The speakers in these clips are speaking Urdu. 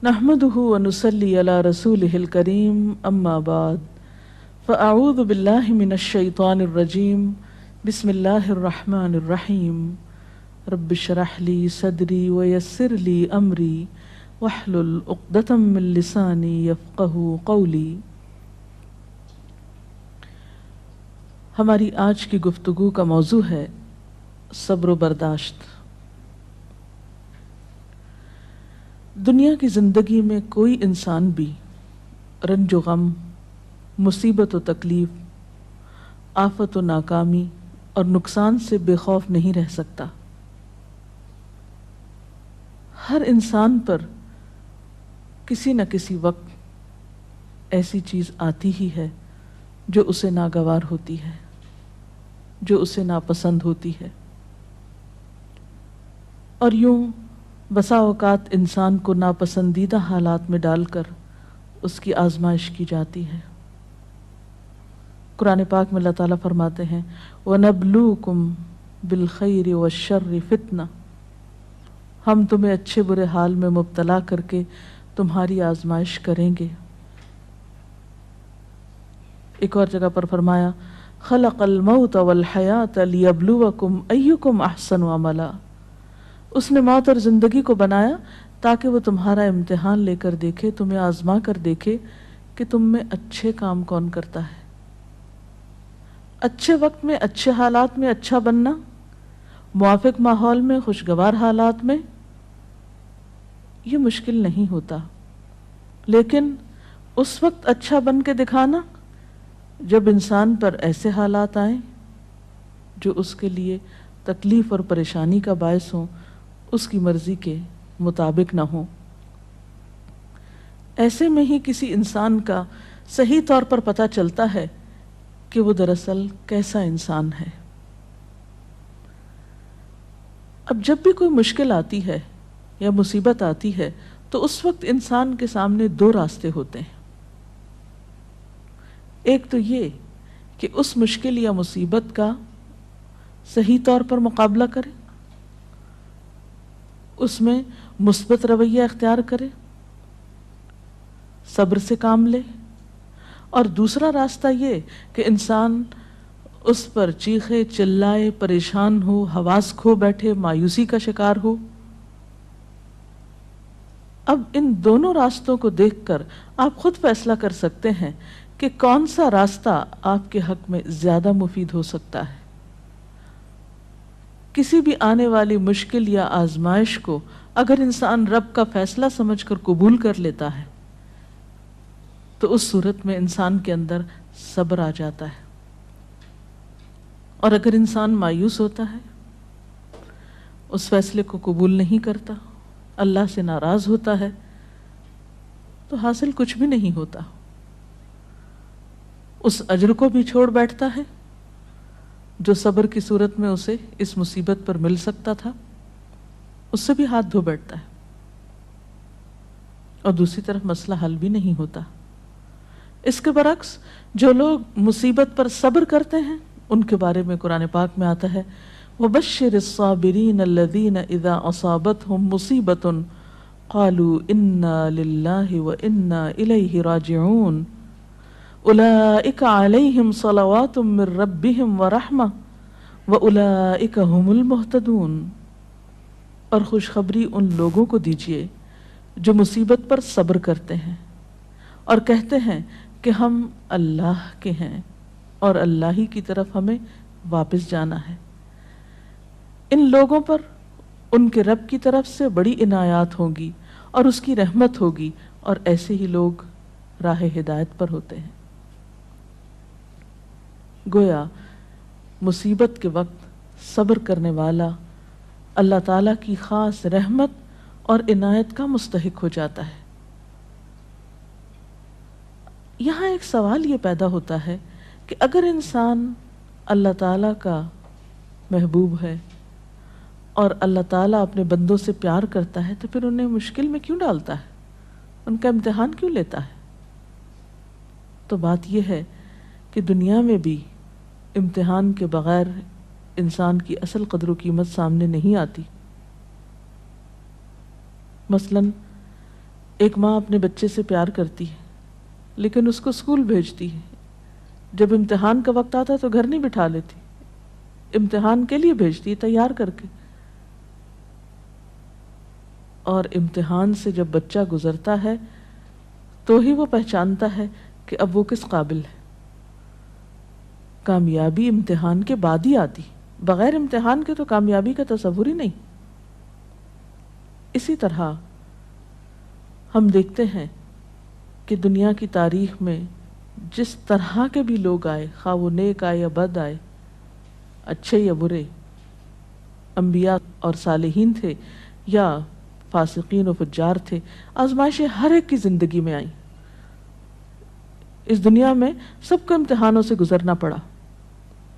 نحمده ونصلي على رسوله الكريم اما بعد فاعوذ بالله من الشيطان الرجيم بسم الله الرحمن الرحيم رب اشرح لي صدري ويسر لي امري واحلل عقدة من لساني يفقهوا قولي۔ ہماری آج کی گفتگو کا موضوع ہے صبر و برداشت۔ دنیا کی زندگی میں کوئی انسان بھی رنج و غم، مصیبت و تکلیف، آفت و ناکامی اور نقصان سے بے خوف نہیں رہ سکتا۔ ہر انسان پر کسی نہ کسی وقت ایسی چیز آتی ہی ہے جو اسے ناگوار ہوتی ہے، جو اسے ناپسند ہوتی ہے، اور یوں بسا اوقات انسان کو ناپسندیدہ حالات میں ڈال کر اس کی آزمائش کی جاتی ہے۔ قرآن پاک میں اللہ تعالیٰ فرماتے ہیں وَنَبْلُوكُمْ بِالْخَيْرِ وَالشَّرِّ فِتْنَةً، ہم تمہیں اچھے برے حال میں مبتلا کر کے تمہاری آزمائش کریں گے۔ ایک اور جگہ پر فرمایا خلق الموت والحیات لیبلوکم ایکم احسن عملا، اس نے موت اور زندگی کو بنایا تاکہ وہ تمہارا امتحان لے کر دیکھے، تمہیں آزما کر دیکھے کہ تم میں اچھے کام کون کرتا ہے۔ اچھے وقت میں، اچھے حالات میں اچھا بننا، موافق ماحول میں، خوشگوار حالات میں، یہ مشکل نہیں ہوتا، لیکن اس وقت اچھا بن کے دکھانا جب انسان پر ایسے حالات آئیں جو اس کے لیے تکلیف اور پریشانی کا باعث ہوں، اس کی مرضی کے مطابق نہ ہوں، ایسے میں ہی کسی انسان کا صحیح طور پر پتہ چلتا ہے کہ وہ دراصل کیسا انسان ہے۔ اب جب بھی کوئی مشکل آتی ہے یا مصیبت آتی ہے تو اس وقت انسان کے سامنے دو راستے ہوتے ہیں۔ ایک تو یہ کہ اس مشکل یا مصیبت کا صحیح طور پر مقابلہ کرے، اس میں مثبت رویہ اختیار کرے، صبر سے کام لے، اور دوسرا راستہ یہ کہ انسان اس پر چیخے چلائے، پریشان ہو، حواس کھو بیٹھے، مایوسی کا شکار ہو۔ اب ان دونوں راستوں کو دیکھ کر آپ خود فیصلہ کر سکتے ہیں کہ کون سا راستہ آپ کے حق میں زیادہ مفید ہو سکتا ہے۔ کسی بھی آنے والی مشکل یا آزمائش کو اگر انسان رب کا فیصلہ سمجھ کر قبول کر لیتا ہے تو اس صورت میں انسان کے اندر صبر آ جاتا ہے، اور اگر انسان مایوس ہوتا ہے، اس فیصلے کو قبول نہیں کرتا، اللہ سے ناراض ہوتا ہے، تو حاصل کچھ بھی نہیں ہوتا، اس اجر کو بھی چھوڑ بیٹھتا ہے جو صبر کی صورت میں اسے اس مصیبت پر مل سکتا تھا، اس سے بھی ہاتھ دھو بیٹھتا ہے، اور دوسری طرف مسئلہ حل بھی نہیں ہوتا۔ اس کے برعکس جو لوگ مصیبت پر صبر کرتے ہیں ان کے بارے میں قرآن پاک میں آتا ہے وَبَشِّرِ الصَّابِرِينَ الَّذِينَ إِذَا أَصَابَتْهُمْ مُصِيبَةٌ قَالُوا إِنَّا لِلَّهِ وَإِنَّا إِلَيْهِ رَاجِعُونَ أُولَئِكَ عَلَيْهِمْ صَلَوَاتٌ مِّن رَّبِّهِمْ وَرَحْمَةٌ وَأُولَئِكَ هُمُ الْمُهْتَدُونَ، اور خوشخبری ان لوگوں کو دیجیے جو مصیبت پر صبر کرتے ہیں اور کہتے ہیں کہ ہم اللہ کے ہیں اور اللہ ہی کی طرف ہمیں واپس جانا ہے۔ ان لوگوں پر ان کے رب کی طرف سے بڑی عنایات ہوں گی اور اس کی رحمت ہوگی، اور ایسے ہی لوگ راہ ہدایت پر ہوتے ہیں۔ گویا مصیبت کے وقت صبر کرنے والا اللہ تعالیٰ کی خاص رحمت اور عنایت کا مستحق ہو جاتا ہے۔ یہاں ایک سوال یہ پیدا ہوتا ہے کہ اگر انسان اللہ تعالیٰ کا محبوب ہے اور اللہ تعالیٰ اپنے بندوں سے پیار کرتا ہے تو پھر انہیں مشکل میں کیوں ڈالتا ہے، ان کا امتحان کیوں لیتا ہے؟ تو بات یہ ہے کہ دنیا میں بھی امتحان کے بغیر انسان کی اصل قدر و قیمت سامنے نہیں آتی۔ مثلاً ایک ماں اپنے بچے سے پیار کرتی ہے لیکن اس کو اسکول بھیجتی ہے، جب امتحان کا وقت آتا ہے تو گھر نہیں بٹھا لیتی، امتحان کے لیے بھیجتی ہے تیار کر کے، اور امتحان سے جب بچہ گزرتا ہے تو ہی وہ پہچانتا ہے کہ اب وہ کس قابل ہے۔ کامیابی امتحان کے بعد ہی آتی، بغیر امتحان کے تو کامیابی کا تصور ہی نہیں۔ اسی طرح ہم دیکھتے ہیں کہ دنیا کی تاریخ میں جس طرح کے بھی لوگ آئے، خواہ وہ نیک آئے یا بد آئے، اچھے یا برے، انبیاء اور صالحین تھے یا فاسقین و فجار تھے، آزمائشیں ہر ایک کی زندگی میں آئیں۔ اس دنیا میں سب کو امتحانوں سے گزرنا پڑا۔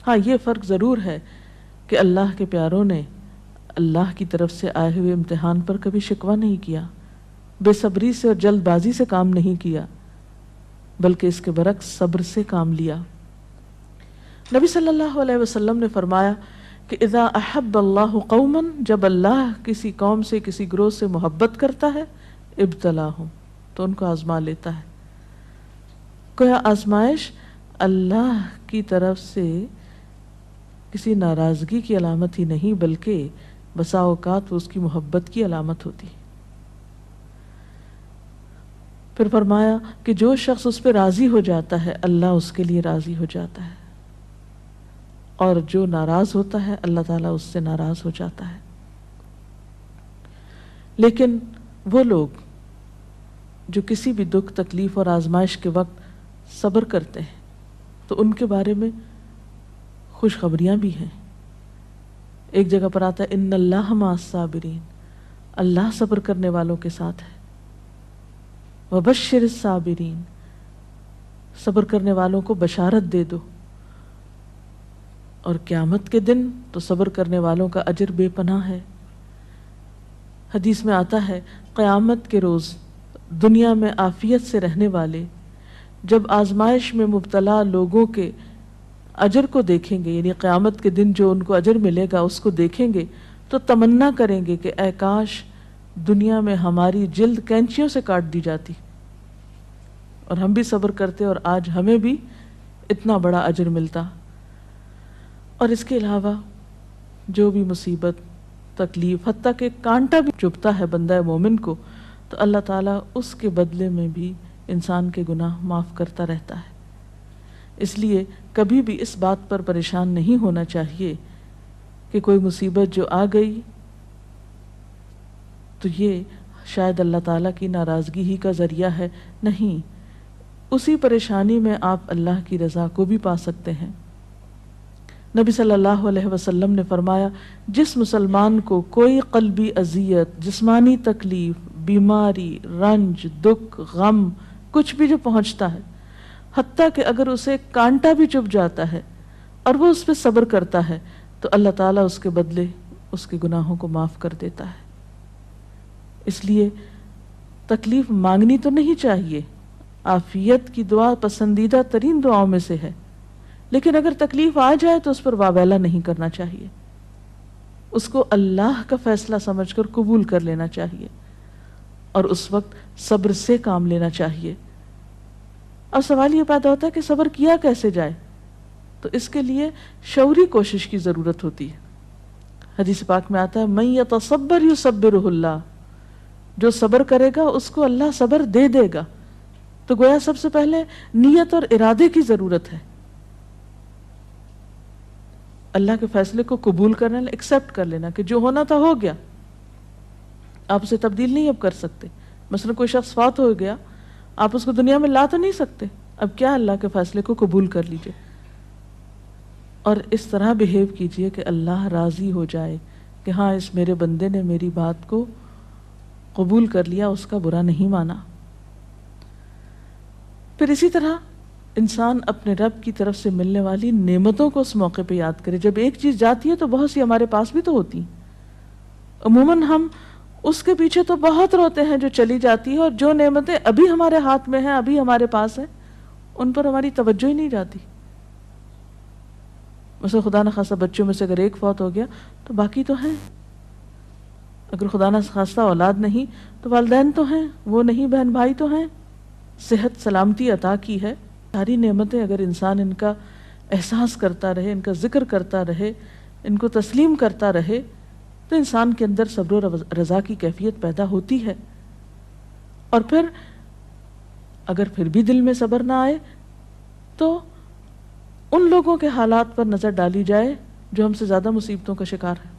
ہاں، یہ فرق ضرور ہے کہ اللہ کے پیاروں نے اللہ کی طرف سے آئے ہوئے امتحان پر کبھی شکوہ نہیں کیا، بے صبری سے اور جلد بازی سے کام نہیں کیا، بلکہ اس کے برعکس صبر سے کام لیا۔ نبی صلی اللہ علیہ وسلم نے فرمایا کہ اذا احب اللہ قوما، جب اللہ کسی قوم سے، کسی گروہ سے محبت کرتا ہے، ابتلاہم، تو ان کو آزما لیتا ہے۔ گویا آزمائش اللہ کی طرف سے کسی ناراضگی کی علامت ہی نہیں، بلکہ بسا اوقات وہ اس کی محبت کی علامت ہوتی۔ پھر فرمایا کہ جو شخص اس پہ راضی ہو جاتا ہے اللہ اس کے لیے راضی ہو جاتا ہے، اور جو ناراض ہوتا ہے اللہ تعالیٰ اس سے ناراض ہو جاتا ہے۔ لیکن وہ لوگ جو کسی بھی دکھ، تکلیف اور آزمائش کے وقت صبر کرتے ہیں تو ان کے بارے میں خوشخبریاں بھی ہیں۔ ایک جگہ پر آتا ہے ان اللہ مع الصابرین، اللہ صبر کرنے والوں کے ساتھ ہے۔ وبشر الصابرین، صبر کرنے والوں کو بشارت دے دو۔ اور قیامت کے دن تو صبر کرنے والوں کا اجر بے پناہ ہے۔ حدیث میں آتا ہے قیامت کے روز دنیا میں عافیت سے رہنے والے جب آزمائش میں مبتلا لوگوں کے اجر کو دیکھیں گے، یعنی قیامت کے دن جو ان کو اجر ملے گا اس کو دیکھیں گے تو تمنا کریں گے کہ اے کاش دنیا میں ہماری جلد کینچیوں سے کاٹ دی جاتی اور ہم بھی صبر کرتے اور آج ہمیں بھی اتنا بڑا اجر ملتا۔ اور اس کے علاوہ جو بھی مصیبت، تکلیف، حتیٰ کہ کانٹا بھی چبھتا ہے بندہ مومن کو تو اللہ تعالیٰ اس کے بدلے میں بھی انسان کے گناہ معاف کرتا رہتا ہے۔ اس لیے کبھی بھی اس بات پر پریشان نہیں ہونا چاہیے کہ کوئی مصیبت جو آ گئی تو یہ شاید اللہ تعالیٰ کی ناراضگی ہی کا ذریعہ ہے۔ نہیں، اسی پریشانی میں آپ اللہ کی رضا کو بھی پا سکتے ہیں۔ نبی صلی اللہ علیہ وسلم نے فرمایا جس مسلمان کو کوئی قلبی اذیت، جسمانی تکلیف، بیماری، رنج، دکھ، غم، کچھ بھی جو پہنچتا ہے، حتیٰ کہ اگر اسے کانٹا بھی چبھ جاتا ہے اور وہ اس پہ صبر کرتا ہے تو اللہ تعالیٰ اس کے بدلے اس کے گناہوں کو معاف کر دیتا ہے۔ اس لیے تکلیف مانگنی تو نہیں چاہیے، عافیت کی دعا پسندیدہ ترین دعاؤں میں سے ہے، لیکن اگر تکلیف آ جائے تو اس پر واویلا نہیں کرنا چاہیے، اس کو اللہ کا فیصلہ سمجھ کر قبول کر لینا چاہیے اور اس وقت صبر سے کام لینا چاہیے۔ اب سوال یہ پیدا ہوتا ہے کہ صبر کیا کیسے جائے؟ تو اس کے لیے شعوری کوشش کی ضرورت ہوتی ہے۔ حدیث پاک میں آتا ہے من یتصبر یصبرہ اللہ، جو صبر کرے گا اس کو اللہ صبر دے دے گا۔ تو گویا سب سے پہلے نیت اور ارادے کی ضرورت ہے، اللہ کے فیصلے کو قبول کرنا، ایکسپٹ کر لینا کہ جو ہونا تھا ہو گیا، آپ اسے تبدیل نہیں اب کر سکتے۔ مثلا کوئی شخص فوت ہو گیا، آپ اس کو دنیا میں لا تو نہیں سکتے، اب کیا اللہ کے فیصلے کو قبول کر لیجئے اور اس طرح بہیو کیجئے کہ اللہ راضی ہو جائے کہ ہاں اس میرے بندے نے میری بات کو قبول کر لیا، اس کا برا نہیں مانا۔ پھر اسی طرح انسان اپنے رب کی طرف سے ملنے والی نعمتوں کو اس موقع پہ یاد کرے۔ جب ایک چیز جاتی ہے تو بہت سی ہمارے پاس بھی تو ہوتی ہیں، عموماً ہم اس کے پیچھے تو بہت روتے ہیں جو چلی جاتی ہے، اور جو نعمتیں ابھی ہمارے ہاتھ میں ہیں، ابھی ہمارے پاس ہیں، ان پر ہماری توجہ ہی نہیں جاتی۔ مثلا خدا نخواستہ بچوں میں سے اگر ایک فوت ہو گیا تو باقی تو ہیں، اگر خدا نہ خواستہ اولاد نہیں تو والدین تو ہیں، وہ نہیں بہن بھائی تو ہیں، صحت سلامتی عطا کی ہے، ساری نعمتیں اگر انسان ان کا احساس کرتا رہے، ان کا ذکر کرتا رہے، ان کو تسلیم کرتا رہے، تو انسان کے اندر صبر و رضا کی کیفیت پیدا ہوتی ہے۔ اور پھر اگر پھر بھی دل میں صبر نہ آئے تو ان لوگوں کے حالات پر نظر ڈالی جائے جو ہم سے زیادہ مصیبتوں کا شکار ہے۔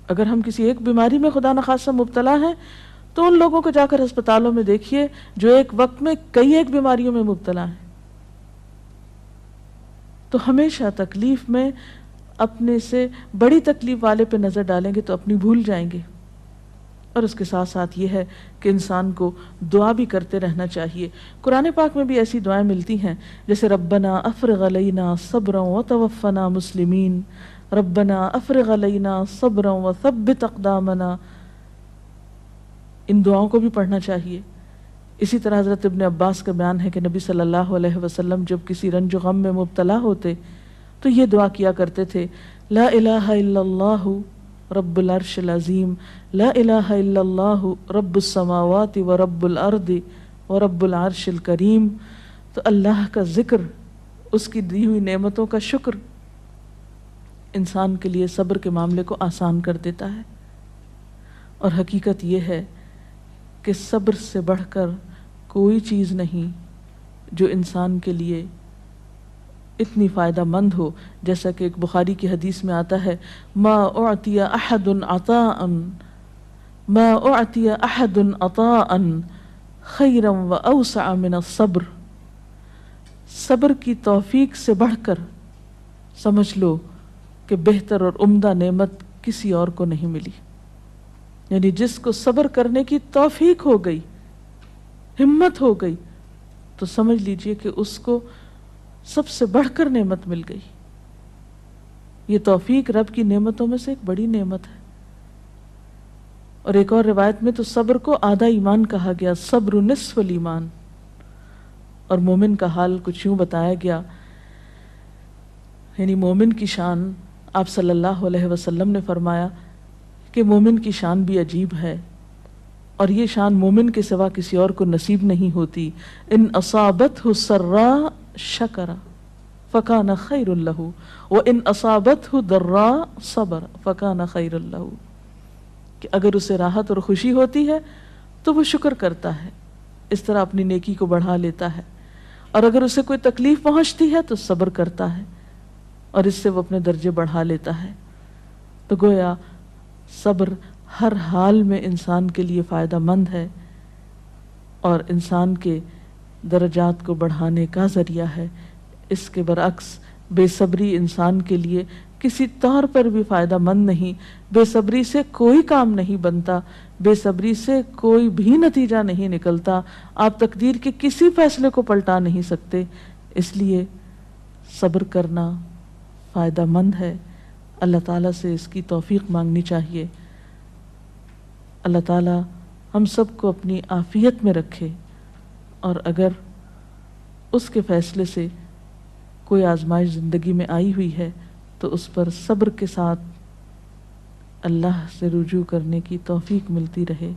اگر ہم کسی ایک بیماری میں خدا نخواستہ مبتلا ہیں تو ان لوگوں کو جا کر ہسپتالوں میں دیکھیے جو ایک وقت میں کئی ایک بیماریوں میں مبتلا ہیں۔ تو ہمیشہ تکلیف میں اپنے سے بڑی تکلیف والے پہ نظر ڈالیں گے تو اپنی بھول جائیں گے۔ اور اس کے ساتھ ساتھ یہ ہے کہ انسان کو دعا بھی کرتے رہنا چاہیے۔ قرآن پاک میں بھی ایسی دعائیں ملتی ہیں جیسے ربنا افرغ علینا صبرا وتوفنا مسلمین، ربنا افرغ علینا صبرا وثبت اقدامنا، ان دعاؤں کو بھی پڑھنا چاہیے۔ اسی طرح حضرت ابن عباس کا بیان ہے کہ نبی صلی اللہ علیہ وسلم جب کسی رنج و غم میں مبتلا ہوتے تو یہ دعا کیا کرتے تھے، لا الہ الا اللہ رب العرش العظیم، لا الہ الا اللہ رب السماوات و رب الارض و رب العرش الکریم۔ تو اللہ کا ذکر، اس کی دی ہوئی نعمتوں کا شکر انسان کے لیے صبر کے معاملے کو آسان کر دیتا ہے۔ اور حقیقت یہ ہے کہ صبر سے بڑھ کر کوئی چیز نہیں جو انسان کے لیے اتنی فائدہ مند ہو، جیسا کہ ایک بخاری کی حدیث میں آتا ہے، ما اعطی احد عطاء ما اعطی احد عطاء خیرا واوسع من الصبر۔ صبر کی توفیق سے بڑھ کر سمجھ لو کہ بہتر اور عمدہ نعمت کسی اور کو نہیں ملی۔ یعنی جس کو صبر کرنے کی توفیق ہو گئی، ہمت ہو گئی، تو سمجھ لیجئے کہ اس کو سب سے بڑھ کر نعمت مل گئی۔ یہ توفیق رب کی نعمتوں میں سے ایک بڑی نعمت ہے۔ اور ایک اور روایت میں تو صبر کو آدھا ایمان کہا گیا، صبر نصف الایمان۔ اور مومن کا حال کچھ یوں بتایا گیا، یعنی مومن کی شان، آپ صلی اللہ علیہ وسلم نے فرمایا کہ مومن کی شان بھی عجیب ہے، اور یہ شان مومن کے سوا کسی اور کو نصیب نہیں ہوتی۔ ان اصابتہ سراء شکر فکان خیر لہ وان اصابتہ ضراء صبر فکان خیر لہ، کہ اگر اسے راحت اور خوشی ہوتی ہے تو وہ شکر کرتا ہے، اس طرح اپنی نیکی کو بڑھا لیتا ہے، اور اگر اسے کوئی تکلیف پہنچتی ہے تو صبر کرتا ہے، اور اس سے وہ اپنے درجے بڑھا لیتا ہے۔ تو گویا صبر ہر حال میں انسان کے لیے فائدہ مند ہے اور انسان کے درجات کو بڑھانے کا ذریعہ ہے۔ اس کے برعکس بے صبری انسان کے لیے کسی طور پر بھی فائدہ مند نہیں۔ بے صبری سے کوئی کام نہیں بنتا، بے صبری سے کوئی بھی نتیجہ نہیں نکلتا، آپ تقدیر کے کسی فیصلے کو پلٹا نہیں سکتے۔ اس لیے صبر کرنا فائدہ مند ہے۔ اللہ تعالیٰ سے اس کی توفیق مانگنی چاہیے۔ اللہ تعالیٰ ہم سب کو اپنی عافیت میں رکھے، اور اگر اس کے فیصلے سے کوئی آزمائش زندگی میں آئی ہوئی ہے تو اس پر صبر کے ساتھ اللہ سے رجوع کرنے کی توفیق ملتی رہے۔